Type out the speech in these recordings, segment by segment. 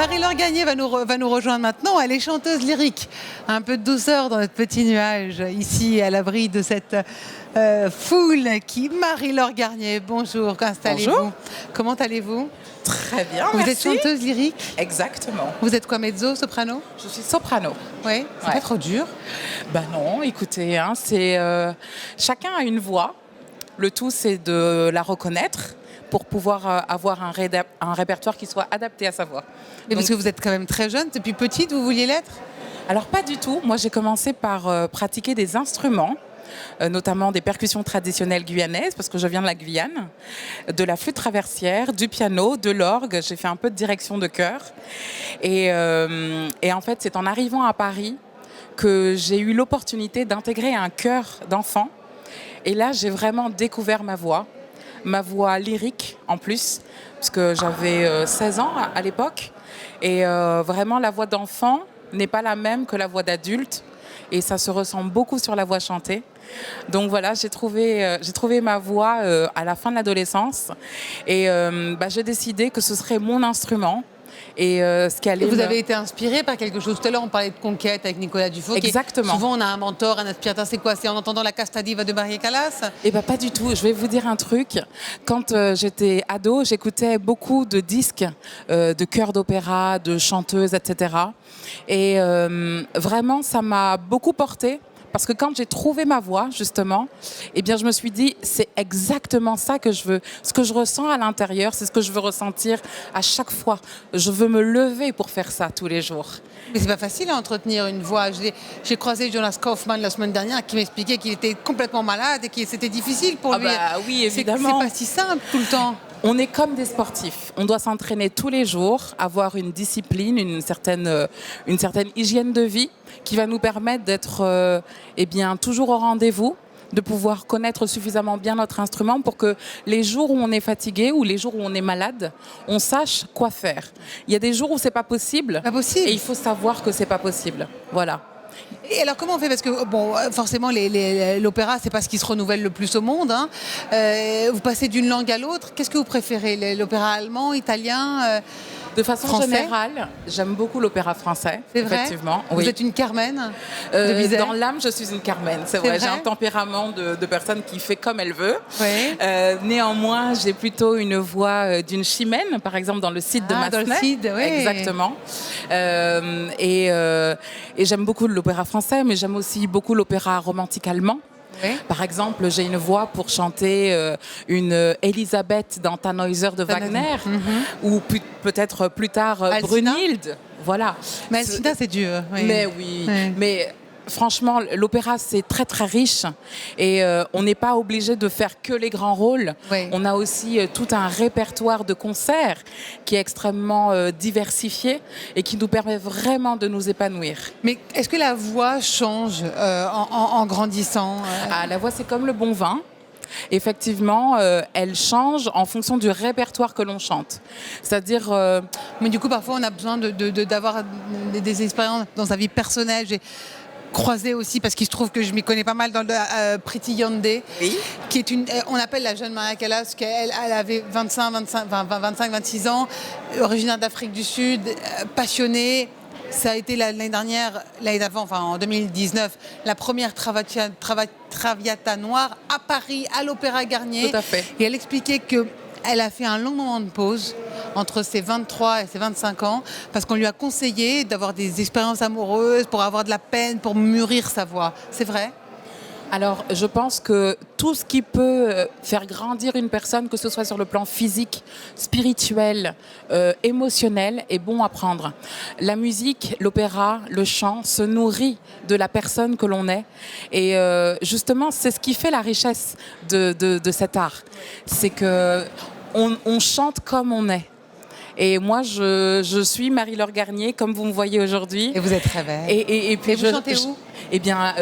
Marie-Laure Gagné va nous rejoindre maintenant. Elle est chanteuse lyrique. Un peu de douceur dans notre petit nuage, ici à l'abri de cette foule qui... Marie-Laure Gagné, bonjour, installez-vous. Bonjour. Comment allez-vous? Très bien, Vous merci. êtes chanteuse lyrique? Exactement. Vous êtes quoi, mezzo, soprano? Je suis soprano. Oui, c'est pas trop dur? Ben non, écoutez, c'est chacun a une voix. Le tout, c'est de la reconnaître pour pouvoir avoir un répertoire qui soit adapté à sa voix. Mais parce que vous êtes quand même très jeune, depuis petite, vous vouliez l'être? Alors pas du tout. Moi, j'ai commencé par pratiquer des instruments, notamment des percussions traditionnelles guyanaises, parce que je viens de la Guyane, de la flûte traversière, du piano, de l'orgue. J'ai fait un peu de direction de chœur. Et en fait, c'est en arrivant à Paris que j'ai eu l'opportunité d'intégrer un chœur d'enfants. Et là, j'ai vraiment découvert ma voix lyrique en plus, parce que j'avais 16 ans à l'époque. Et vraiment, la voix d'enfant n'est pas la même que la voix d'adulte. Et ça se ressent beaucoup sur la voix chantée. Donc voilà, j'ai trouvé ma voix à la fin de l'adolescence. Et j'ai décidé que ce serait mon instrument. Et ce qui allait vous avez été inspiré par quelque chose? Tout à l'heure, on parlait de Conquête avec Nicolas Dufault. Exactement. Souvent, on a un mentor, un inspirateur. C'est quoi? C'est en entendant la Casta Diva de Maria Callas? Eh bien, pas du tout. Je vais vous dire un truc. Quand j'étais ado, j'écoutais beaucoup de disques de chœurs d'opéra, de chanteuses, etc. Et vraiment, ça m'a beaucoup portée. Parce que quand j'ai trouvé ma voix, justement, eh bien, je me suis dit, c'est exactement ça que je veux. Ce que je ressens à l'intérieur, c'est ce que je veux ressentir à chaque fois. Je veux me lever pour faire ça tous les jours. Mais c'est pas facile à entretenir une voix. J'ai croisé Jonas Kaufmann la semaine dernière qui m'expliquait qu'il était complètement malade et que c'était difficile pour lui. Oui, évidemment. C'est pas si simple tout le temps. On est comme des sportifs. On doit s'entraîner tous les jours, avoir une discipline, une certaine hygiène de vie qui va nous permettre d'être toujours au rendez-vous, de pouvoir connaître suffisamment bien notre instrument pour que les jours où on est fatigué ou les jours où on est malade, on sache quoi faire. Il y a des jours où c'est pas possible. Pas possible. Et il faut savoir que c'est pas possible. Voilà. Et alors comment on fait? Parce que bon, forcément l'opéra, c'est pas ce qui se renouvelle le plus au monde, hein. Vous passez d'une langue à l'autre. Qu'est-ce que vous préférez? L'opéra allemand, italien, de façon français? générale, j'aime beaucoup l'opéra français. C'est vrai? Effectivement. Vous Oui. êtes une Carmen de Bizet? Dans l'âme, je suis une Carmen. C'est vrai. J'ai un tempérament de personne qui fait comme elle veut. Oui. Néanmoins, j'ai plutôt une voix d'une Chimène, par exemple, dans le Cid de Massenet. Dans le Cid, oui. Exactement. Et j'aime beaucoup l'opéra français, mais j'aime aussi beaucoup l'opéra romantique allemand. Oui. Par exemple, j'ai une voix pour chanter une Elisabeth dans Tannhäuser de Wagner, ou peut-être plus tard Brunhilde. Voilà. Mais Alcina, c'est dur. Oui. Mais oui. Oui. Mais franchement, l'opéra, c'est très, très riche. Et on n'est pas obligé de faire que les grands rôles. Oui. On a aussi tout un répertoire de concerts qui est extrêmement diversifié et qui nous permet vraiment de nous épanouir. Mais est-ce que la voix change en grandissant? La voix, c'est comme le bon vin. Effectivement, elle change en fonction du répertoire que l'on chante. C'est-à-dire... Mais du coup, parfois, on a besoin d'avoir des expériences dans sa vie personnelle. J'ai croisé aussi, parce qu'il se trouve que je m'y connais pas mal, dans le Pretty Yandé, Oui. qui est on appelle la jeune Maria Callas, qu'elle avait 25-26 ans, originaire d'Afrique du Sud, passionnée. Ça a été l'année d'avant, enfin en 2019, la première Traviata noire à Paris, à l'Opéra Garnier. Tout à fait. Et elle expliquait qu'elle a fait un long moment de pause entre ses 23 et ses 25 ans, parce qu'on lui a conseillé d'avoir des expériences amoureuses pour avoir de la peine, pour mûrir sa voix. C'est vrai? Alors, je pense que tout ce qui peut faire grandir une personne, que ce soit sur le plan physique, spirituel, émotionnel, est bon à prendre. La musique, l'opéra, le chant se nourrit de la personne que l'on est. Et justement, c'est ce qui fait la richesse de cet art. C'est qu'on chante comme on est. Et moi, je suis Marie-Laure Gagné, comme vous me voyez aujourd'hui. Et vous êtes très belle. Et puis vous chantez où? Eh bien,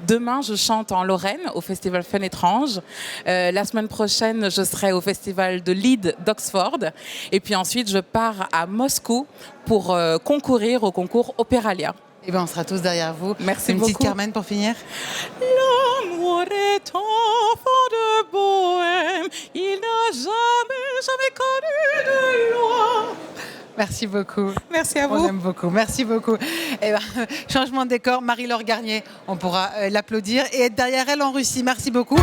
demain, je chante en Lorraine, au Festival Fun Étrange. La semaine prochaine, je serai au Festival de Lied d'Oxford. Et puis ensuite, je pars à Moscou pour concourir au concours Opéralia. Eh bien, on sera tous derrière vous. Merci beaucoup. Une petite Carmen pour finir. L'amour est enfant de bohème, il n'a jamais connu de loi. Merci beaucoup. Merci à On vous. aime beaucoup. Merci beaucoup. Eh ben, changement de décor, Marie-Laure Garnier, on pourra l'applaudir et être derrière elle en Russie. Merci beaucoup.